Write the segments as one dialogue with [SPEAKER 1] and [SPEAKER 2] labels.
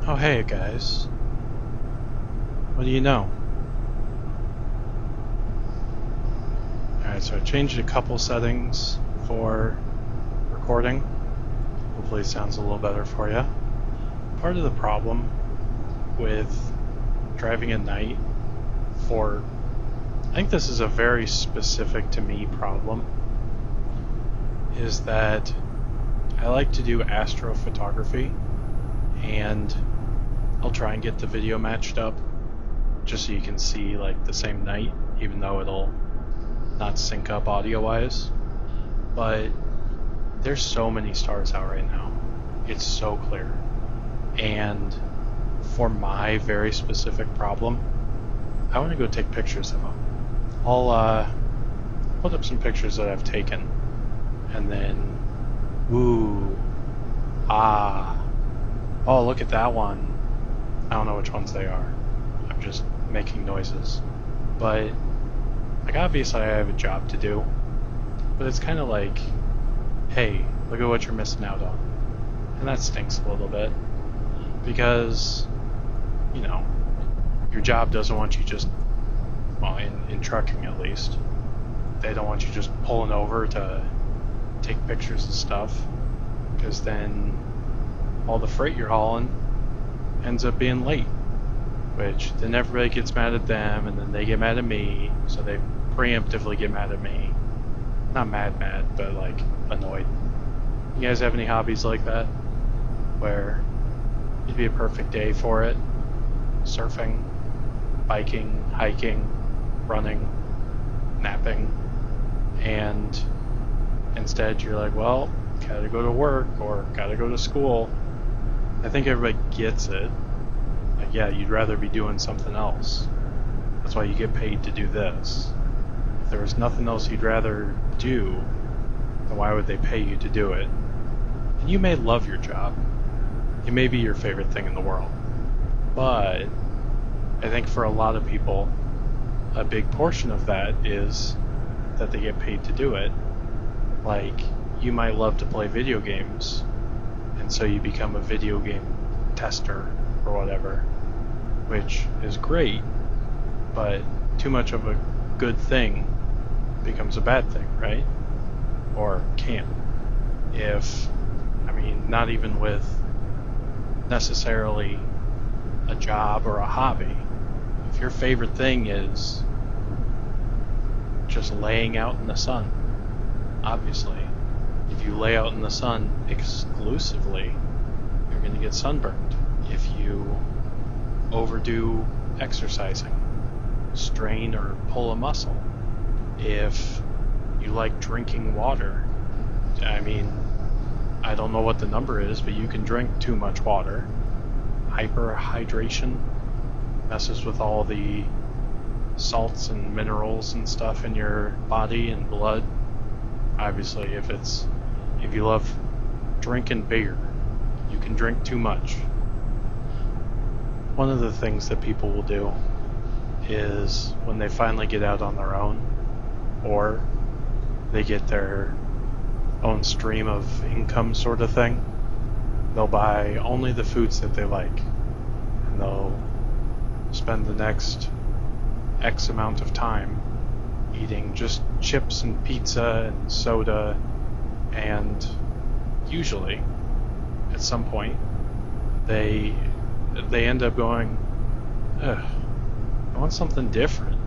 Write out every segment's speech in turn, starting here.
[SPEAKER 1] Oh hey guys, what do you know? Alright, so I changed a couple settings for recording. Hopefully it sounds a little better for you. Part of the problem with driving at night I think this is a very specific to me problem, is that I like to do astrophotography, and I'll try and get the video matched up just so you can see like the same night, even though it'll not sync up audio wise. But there's so many stars out right now. It's so clear. And for my very specific problem, I want to go take pictures of them. I'll put up some pictures that I've taken, and then, oh, look at that one. I don't know which ones they are. I'm just making noises. But, like, obviously I have a job to do, but it's kind of like, hey, look at what you're missing out on. And that stinks a little bit, because, you know, your job doesn't want you just, well, in trucking at least, they don't want you just pulling over to take pictures of stuff, because then all the freight you're hauling ends up being late, which then everybody gets mad at them, and then they get mad at me, so they preemptively get mad at me. Not mad, but like annoyed. You guys have any hobbies like that, where it'd be a perfect day for it? Surfing, biking, hiking, running, napping, and instead you're like, well, gotta go to work or gotta go to school. I think everybody gets it. Like, yeah, you'd rather be doing something else. That's why you get paid to do this. If there was nothing else you'd rather do, then why would they pay you to do it? And you may love your job. It may be your favorite thing in the world. But I think for a lot of people, a big portion of that is that they get paid to do it. Like, you might love to play video games, and so you become a video game tester or whatever, which is great, but too much of a good thing becomes a bad thing, right? Or can. Not even with necessarily a job or a hobby. If your favorite thing is just laying out in the sun, obviously, if you lay out in the sun exclusively, you're going to get sunburned. If you overdo exercising, strain or pull a muscle, if you like drinking water, I don't know what the number is, but you can drink too much water. Hyperhydration messes with all the salts and minerals and stuff in your body and blood. Obviously, if you love drinking beer, you can drink too much. One of the things that people will do is when they finally get out on their own, or they get their own stream of income sort of thing, they'll buy only the foods that they like, and they'll spend the next X amount of time eating just chips and pizza and soda, and usually at some point they end up going, ugh, I want something different,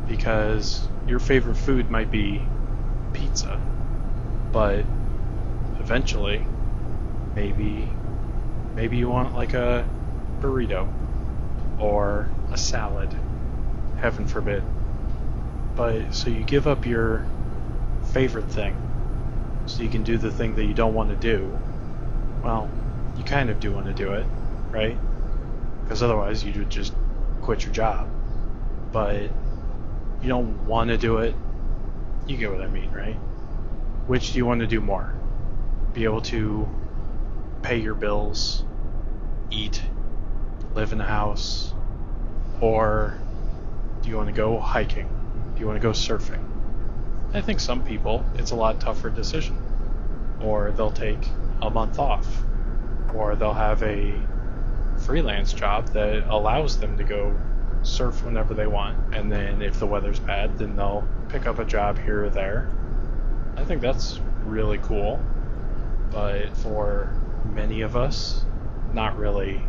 [SPEAKER 1] because your favorite food might be pizza, but eventually maybe you want like a burrito or a salad, heaven forbid. But so you give up your favorite thing so you can do the thing that you don't want to do. Well, you kind of do want to do it, right? Because otherwise you would just quit your job. But you don't want to do it. You get what I mean, right? Which do you want to do more? Be able to pay your bills, eat, live in a house, or do you want to go hiking? Do you want to go surfing? I think some people, it's a lot tougher decision. Or they'll take a month off, or they'll have a freelance job that allows them to go surf whenever they want. And then if the weather's bad, then they'll pick up a job here or there. I think that's really cool. But for many of us, not really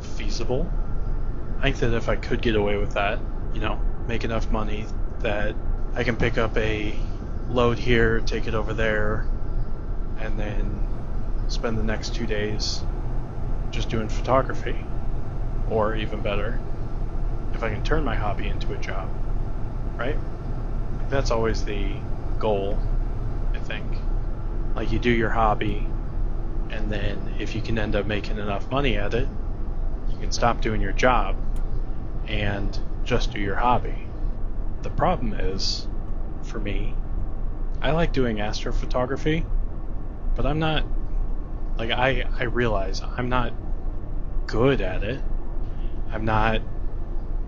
[SPEAKER 1] feasible. I think that if I could get away with that, make enough money that I can pick up a load here, take it over there, and then spend the next 2 days just doing photography. Or even better, if I can turn my hobby into a job, right? That's always the goal, I think. Like, you do your hobby, and then if you can end up making enough money at it, you can stop doing your job and just do your hobby. The problem is, for me, I like doing astrophotography, but I'm not, I realize I'm not good at it. I'm not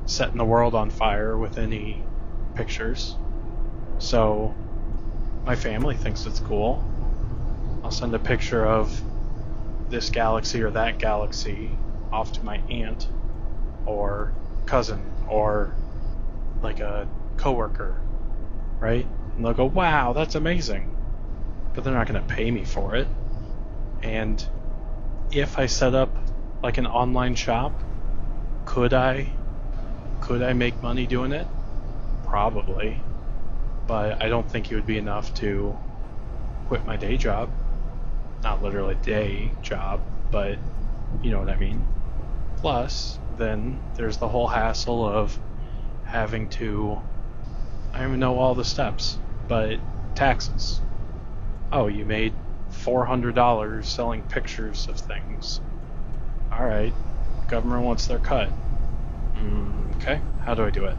[SPEAKER 1] setting the world on fire with any pictures. So my family thinks it's cool. I'll send a picture of this galaxy or that galaxy off to my aunt or cousin or like a coworker, right? And they'll go, wow, that's amazing. But they're not going to pay me for it. And if I set up like an online shop, could I make money doing it? Probably. But I don't think it would be enough to quit my day job. Not literally day job, but you know what I mean. Plus, then there's the whole hassle of having to, I don't even know all the steps, but taxes. Oh, you made $400 selling pictures of things. Alright, government wants their cut. Okay, how do I do it?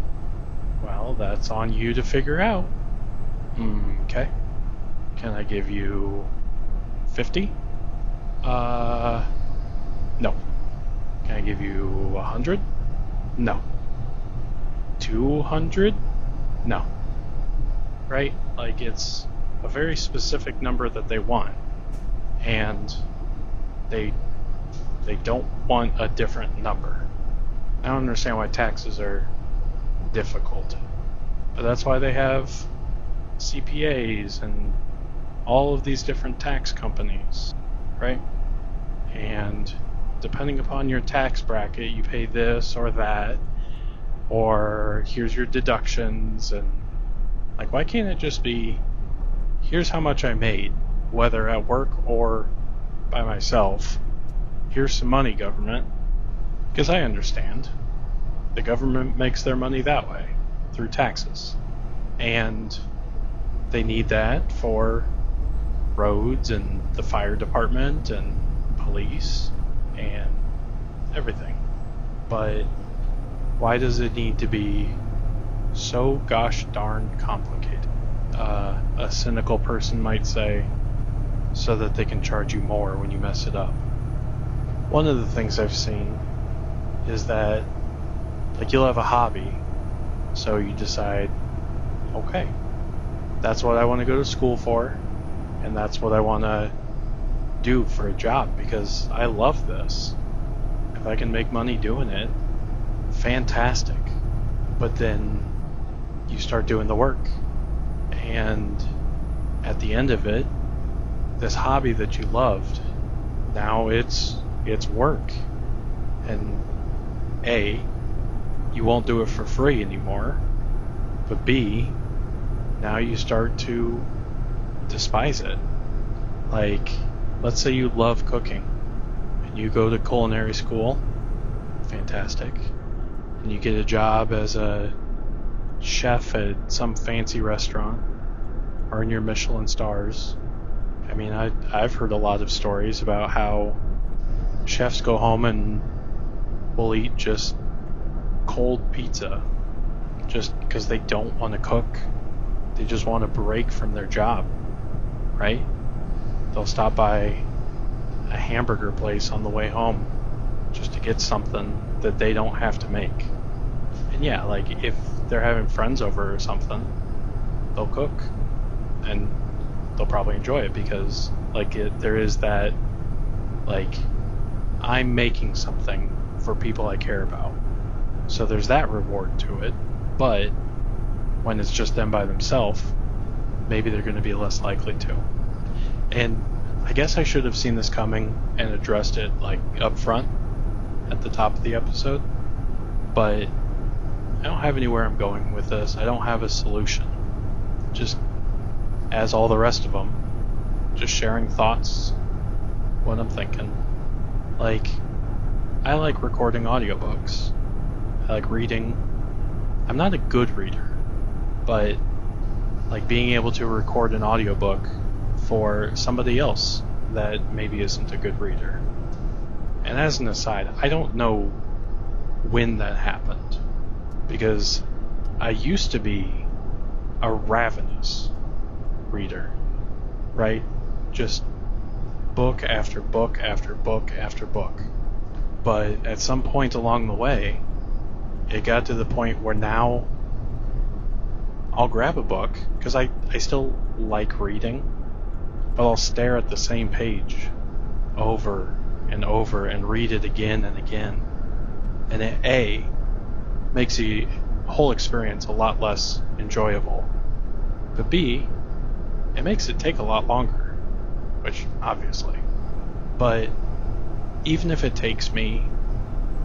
[SPEAKER 1] Well, that's on you to figure out. Okay. Can I give you 50? No. Can I give you 100? No. 200? No. Right? Like, it's a very specific number that they want. And they don't want a different number. I don't understand why taxes are difficult. But that's why they have CPAs and all of these different tax companies, right? And depending upon your tax bracket, you pay this or that, or here's your deductions, and like, why can't it just be, here's how much I made, whether at work or by myself. Here's some money, government. Because I understand. The government makes their money that way, through taxes. And they need that for roads and the fire department and police and everything. But why does it need to be so gosh darn complicated? A cynical person might say, so that they can charge you more when you mess it up. One of the things I've seen is that, like, you'll have a hobby, so you decide, okay, that's what I want to go to school for, and that's what I want to do for a job, because I love this. If I can make money doing it, fantastic. But then you start doing the work, and at the end of it, this hobby that you loved, now it's work. And A, you won't do it for free anymore, but B, now you start to despise it. Like, let's say you love cooking and you go to culinary school, fantastic, and you get a job as a chef at some fancy restaurant, earn your Michelin stars. I mean, I've heard a lot of stories about how chefs go home and will eat just cold pizza just because they don't want to cook. They just want a break from their job, right? They'll stop by a hamburger place on the way home just to get something that they don't have to make. And yeah, like, if they're having friends over or something, they'll cook and they'll probably enjoy it because, like, there is that, like, I'm making something for people I care about. So there's that reward to it. But when it's just them by themselves, maybe they're going to be less likely to. And I guess I should have seen this coming and addressed it like up front at the top of the episode. But I don't have anywhere I'm going with this. I don't have a solution. Just as all the rest of them, just sharing thoughts, what I'm thinking. Like, I like recording audiobooks. I like reading. I'm not a good reader, but like being able to record an audiobook for somebody else that maybe isn't a good reader. And as an aside, I don't know when that happened, because I used to be a ravenous reader, right? Just book after book after book after book. But at some point along the way, it got to the point where now I'll grab a book, because I still like reading, but I'll stare at the same page over and over and read it again and again. And it A, makes the whole experience a lot less enjoyable. But B, it makes it take a lot longer, which obviously. But even if it takes me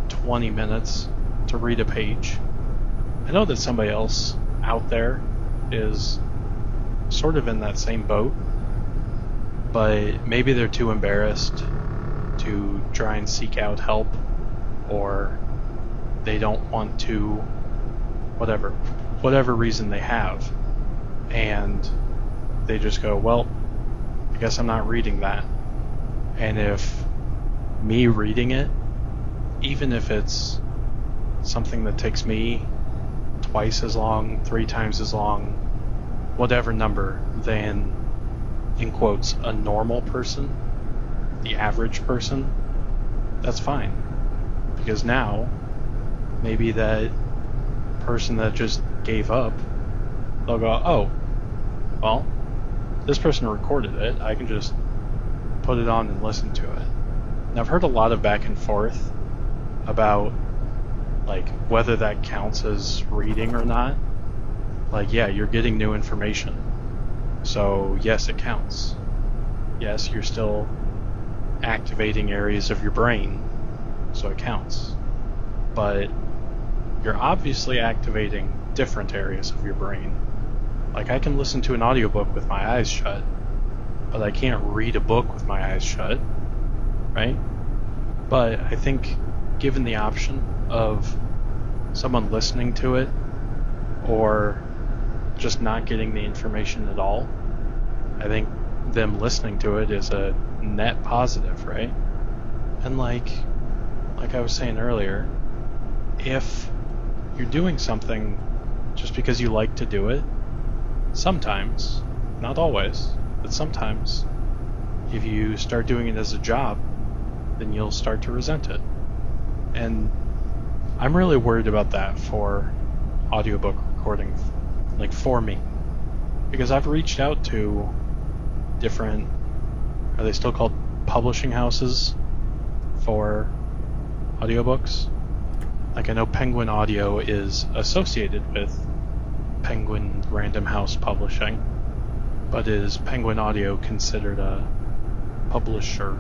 [SPEAKER 1] 20 minutes to read a page, I know that somebody else out there is sort of in that same boat, but maybe they're too embarrassed to try and seek out help, or they don't want to, whatever reason they have, and they just go, well, I guess I'm not reading that. And if me reading it, even if it's something that takes me twice as long, 3 times as long, whatever number than, in quotes, a normal person, the average person, that's fine. Because now, maybe that person that just gave up, they'll go, oh, well, this person recorded it, I can just put it on and listen to it. And I've heard a lot of back and forth about like whether that counts as reading or not. Like, yeah, you're getting new information, so yes, it counts. Yes, you're still activating areas of your brain, so it counts. But you're obviously activating different areas of your brain. Like, I can listen to an audiobook with my eyes shut, but I can't read a book with my eyes shut, right? But I think given the option of someone listening to it or just not getting the information at all, I think them listening to it is a net positive, right? And like I was saying earlier, if you're doing something just because you like to do it, sometimes, not always, but sometimes, if you start doing it as a job, then you'll start to resent it. And I'm really worried about that for audiobook recording, like for me. Because I've reached out to different, are they still called publishing houses for audiobooks? Like, I know Penguin Audio is associated with Penguin Random House Publishing, but is Penguin Audio considered a publisher?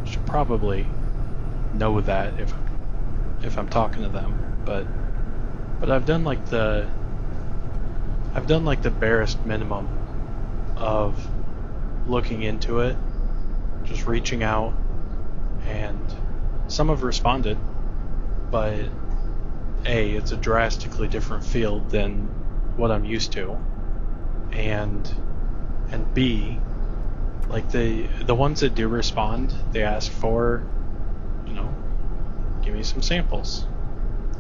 [SPEAKER 1] Should probably know that if I'm talking to them, but I've done like the barest minimum of looking into it, just reaching out, and some have responded, but A, it's a drastically different field than what I'm used to, and B, like the ones that do respond, they ask for, give me some samples.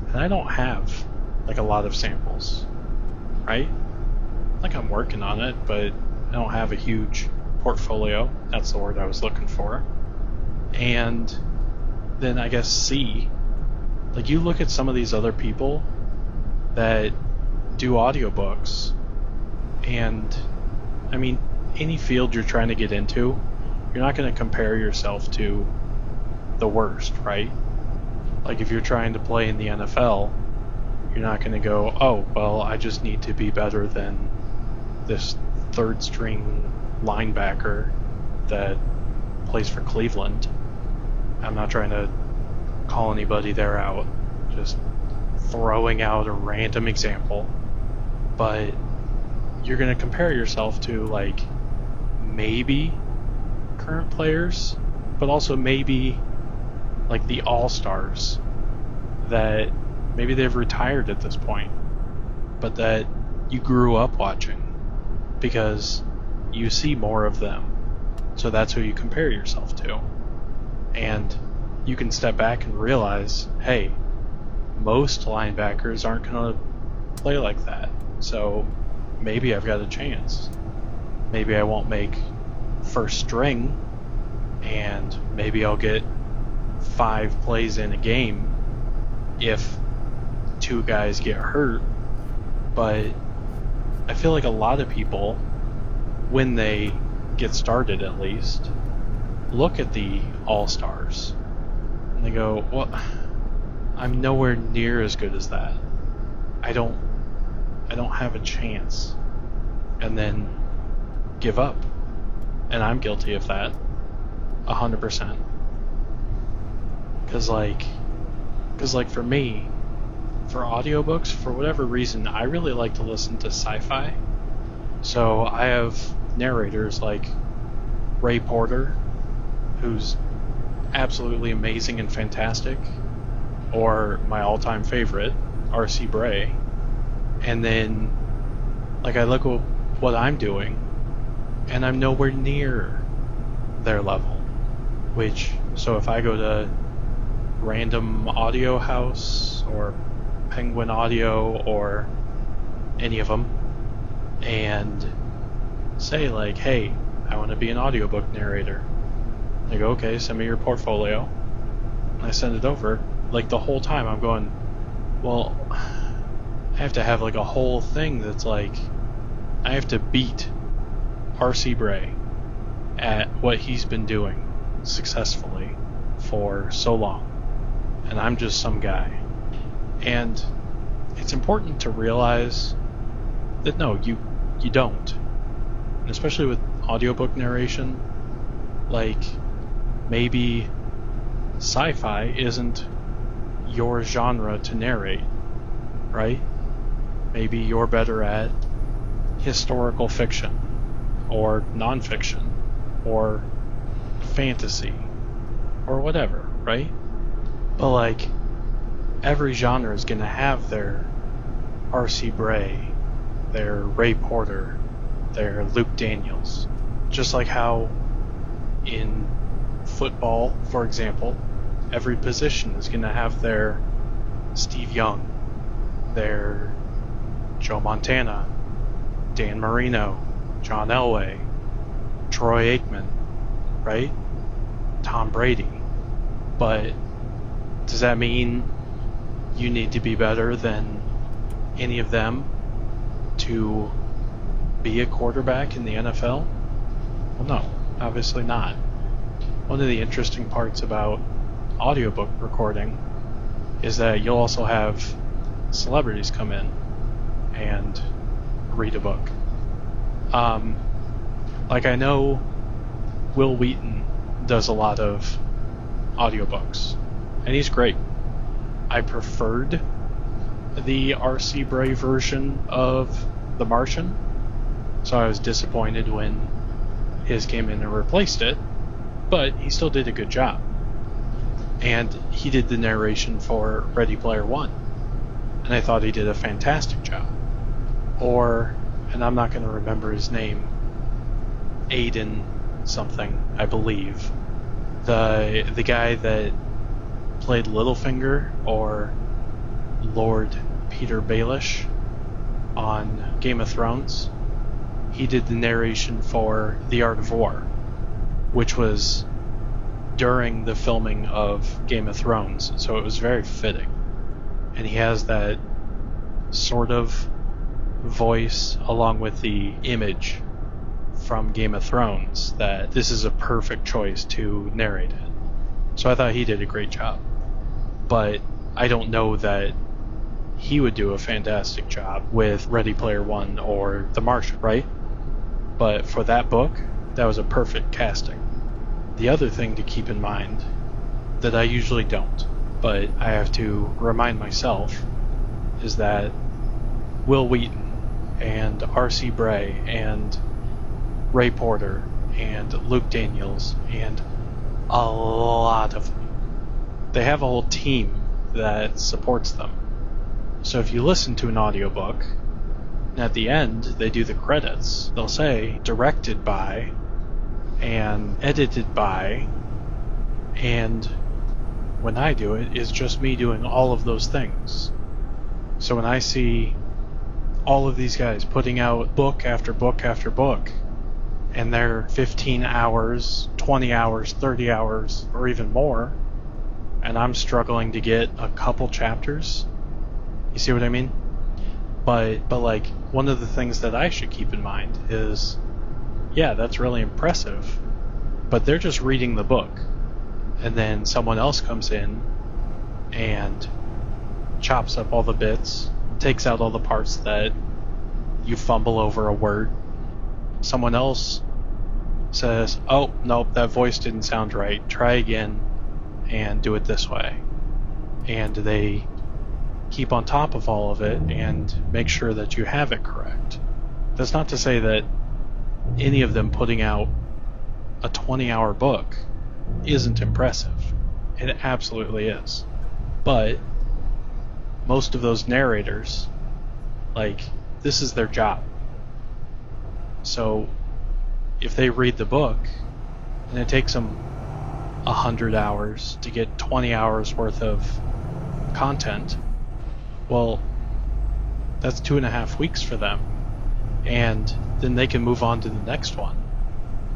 [SPEAKER 1] And I don't have like a lot of samples, right? Like, I'm working on it, but I don't have a huge portfolio. That's the word I was looking for. And then I guess C, like, you look at some of these other people that do audiobooks, and I mean, any field you're trying to get into, you're not going to compare yourself to the worst, right? Like if you're trying to play in the NFL, you're not going to go, oh, well, I just need to be better than this third string linebacker that plays for Cleveland. I'm not trying to call anybody there out, just throwing out a random example. But you're going to compare yourself to, like, maybe current players, but also maybe, like, the all-stars that maybe they've retired at this point, but that you grew up watching because you see more of them. So that's who you compare yourself to. And you can step back and realize, hey, most linebackers aren't going to play like that. So maybe I've got a chance. Maybe I won't make first string, and maybe I'll get 5 plays in a game if 2 guys get hurt. But I feel like a lot of people, when they get started at least, look at the all-stars and they go, well, I'm nowhere near as good as that. I don't have a chance. And then give up. And I'm guilty of that 100%. Cause like for me, for audiobooks, for whatever reason, I really like to listen to sci-fi. So I have narrators like Ray Porter, who's absolutely amazing and fantastic, or my all-time favorite, R.C. Bray. And then, like, I look at what I'm doing, and I'm nowhere near their level. So if I go to Random Audio House, or Penguin Audio, or any of them, and say, like, hey, I want to be an audiobook narrator. They go, okay, send me your portfolio. And I send it over. Like, the whole time I'm going, well, I have to have, like, a whole thing that's like, I have to beat R.C. Bray at what he's been doing successfully for so long. And I'm just some guy. And it's important to realize that no, you don't. And especially with audiobook narration, like, maybe sci-fi isn't your genre to narrate, right? Maybe you're better at historical fiction, or nonfiction, or fantasy, or whatever, right? But, like, every genre is going to have their R.C. Bray, their Ray Porter, their Luke Daniels. Just like how in football, for example, every position is going to have their Steve Young, their Joe Montana, Dan Marino, John Elway, Troy Aikman, right? Tom Brady. But does that mean you need to be better than any of them to be a quarterback in the NFL? Well, no, obviously not. One of the interesting parts about audiobook recording is that you'll also have celebrities come in and read a book. Like, I know Will Wheaton does a lot of audiobooks, and he's great. I preferred the R.C. Bray version of The Martian, so I was disappointed when his came in and replaced it, but he still did a good job. And he did the narration for Ready Player One, and I thought he did a fantastic job. Or, and I'm not going to remember his name, Aiden something, I believe. The guy that played Littlefinger, or Lord Peter Baelish on Game of Thrones, he did the narration for The Art of War, which was during the filming of Game of Thrones, so it was very fitting. And he has that sort of voice along with the image from Game of Thrones that this is a perfect choice to narrate it. So I thought he did a great job. But I don't know that he would do a fantastic job with Ready Player One or The Martian, right? But for that book, that was a perfect casting. The other thing to keep in mind that I usually don't, but I have to remind myself, is that Will Wheaton and R.C. Bray and Ray Porter and Luke Daniels and a lot of them, they have a whole team that supports them. So if you listen to an audiobook, and at the end they do the credits, they'll say directed by and edited by, and when I do it, it's just me doing all of those things. So when I see all of these guys putting out book after book after book, and they're 15 hours, 20 hours, 30 hours, or even more, and I'm struggling to get a couple chapters, you see what I mean? But like, one of the things that I should keep in mind is, yeah, that's really impressive, but they're just reading the book, and then someone else comes in and chops up all the bits, takes out all the parts that you fumble over a word. Someone else says, oh, nope, that voice didn't sound right. Try again and do it this way. And they keep on top of all of it and make sure that you have it correct. That's not to say that any of them putting out a 20-hour book isn't impressive. It absolutely is. But most of those narrators, like, this is their job. So if they read the book and it takes them 100 hours to get 20 hours worth of content, well, that's 2.5 weeks for them. And then they can move on to the next one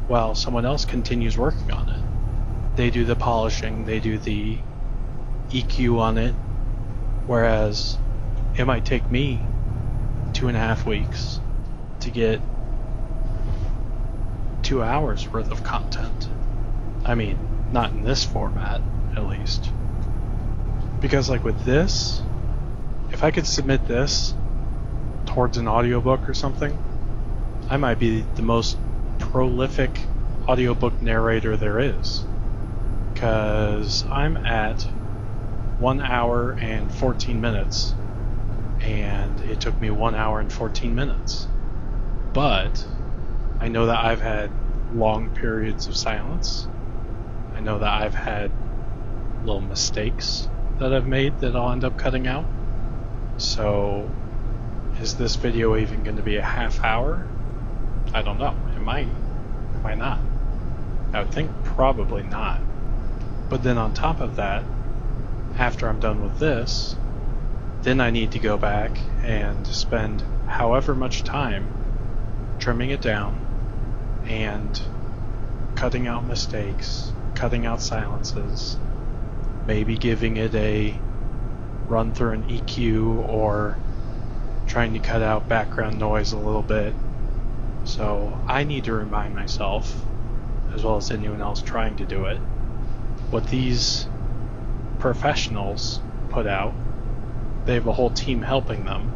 [SPEAKER 1] while someone else continues working on it. They do the polishing, they do the EQ on it, whereas it might take me 2.5 weeks to get 2 hours worth of content. I mean, not in this format, at least. Because like with this, if I could submit this towards an audiobook or something, I might be the most prolific audiobook narrator there is. Because I'm at 1 hour and 14 minutes, and it took me 1 hour and 14 minutes. But I know that I've had long periods of silence. I know that I've had little mistakes that I've made that I'll end up cutting out. So, is this video even going to be a half hour? I don't know. It might not. I would think probably not. But then on top of that, after I'm done with this, then I need to go back and spend however much time trimming it down and cutting out mistakes, cutting out silences, maybe giving it a run through an EQ or trying to cut out background noise a little bit. So I need to remind myself, as well as anyone else trying to do it, what these professionals put out. They have a whole team helping them,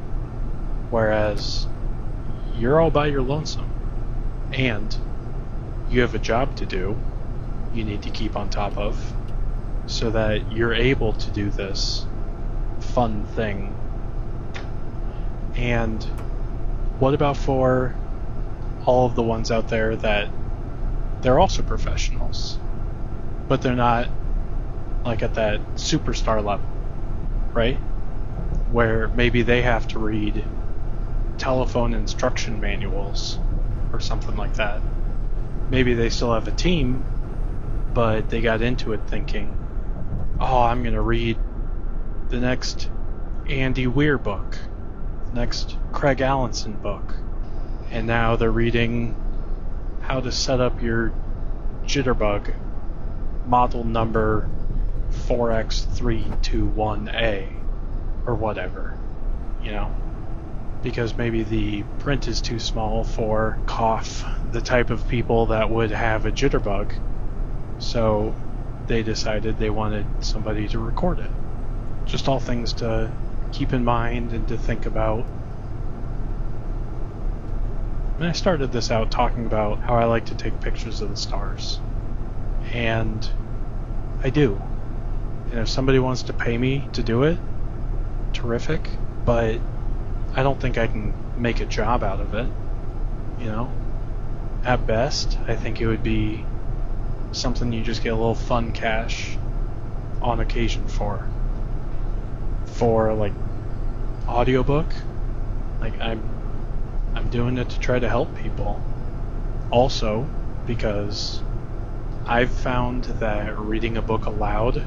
[SPEAKER 1] whereas you're all by your lonesome, and you have a job to do you need to keep on top of so that you're able to do this fun thing. And what about for all of the ones out there that they're also professionals, but they're not like at that superstar level, right? Where maybe they have to read telephone instruction manuals or something like that. Maybe they still have a team, but they got into it thinking, oh, I'm going to read the next Andy Weir book, next Craig Allenson book. And now they're reading how to set up your jitterbug model number 4X321A or whatever, you know, because maybe the print is too small for the type of people that would have a jitterbug. So they decided they wanted somebody to record it. Just all things to keep in mind and to think about. And I started this out talking about how I like to take pictures of the stars. And I do. And if somebody wants to pay me to do it, terrific. But I don't think I can make a job out of it. You know? At best, I think it would be something you just get a little fun cash on occasion for. For, like, audiobook, like, I'm doing it to try to help people. Also, because I've found that reading a book aloud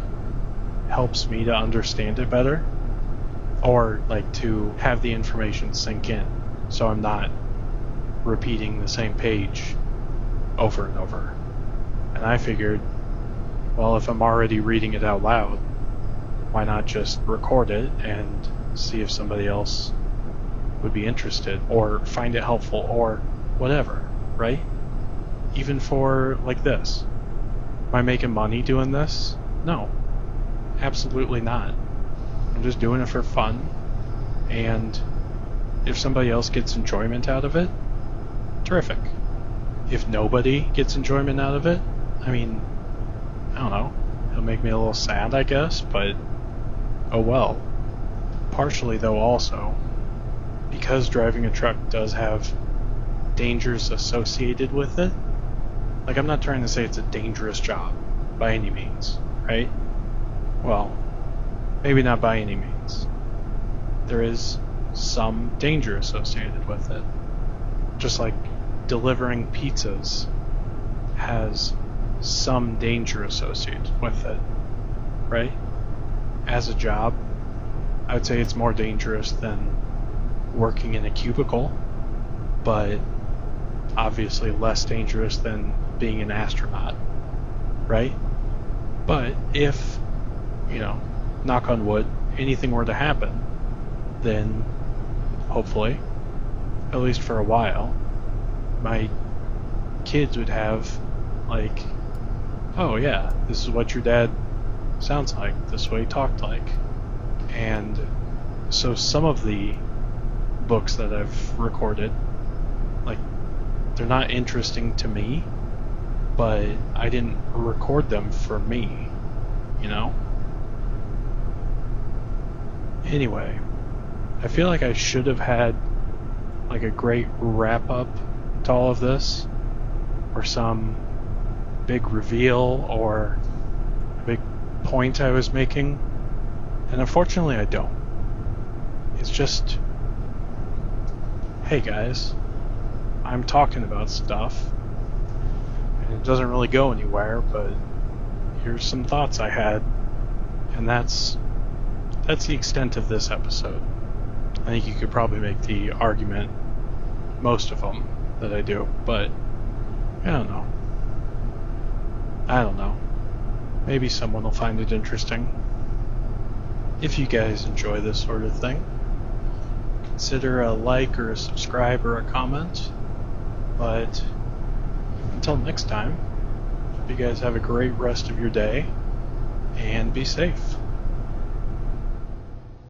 [SPEAKER 1] helps me to understand it better, or like to have the information sink in, so I'm not repeating the same page over and over. And I figured, well, if I'm already reading it out loud, why not just record it and see if somebody else would be interested or find it helpful or whatever, right? Even for like this. Am I making money doing this? No, absolutely not. I'm just doing it for fun, and if somebody else gets enjoyment out of it, terrific. If nobody gets enjoyment out of it, I mean, I don't know, it'll make me a little sad, I guess, but oh well. Partially though also, because driving a truck does have dangers associated with it, like, I'm not trying to say it's a dangerous job by any means, right? Well, maybe not by any means. There is some danger associated with it. Just like delivering pizzas has some danger associated with it, right? As a job, I would say it's more dangerous than working in a cubicle, but obviously less dangerous than being an astronaut, right? But if, knock on wood, anything were to happen, then hopefully, at least for a while, my kids would have, like, oh yeah, this is what your dad sounds like, this is what he talked like. And so some of the books that I've recorded, like, they're not interesting to me, but I didn't record them for me, Anyway, I feel like I should have had, like, a great wrap-up to all of this, or some big reveal, or a big point I was making, and unfortunately I don't. It's just, hey guys, I'm talking about stuff, and it doesn't really go anywhere, but here's some thoughts I had, and that's the extent of this episode. I think you could probably make the argument, most of them, that I do, but I don't know. Maybe someone will find it interesting. If you guys enjoy this sort of thing, consider a like or a subscribe or a comment. But until next time, hope you guys have a great rest of your day, and be safe.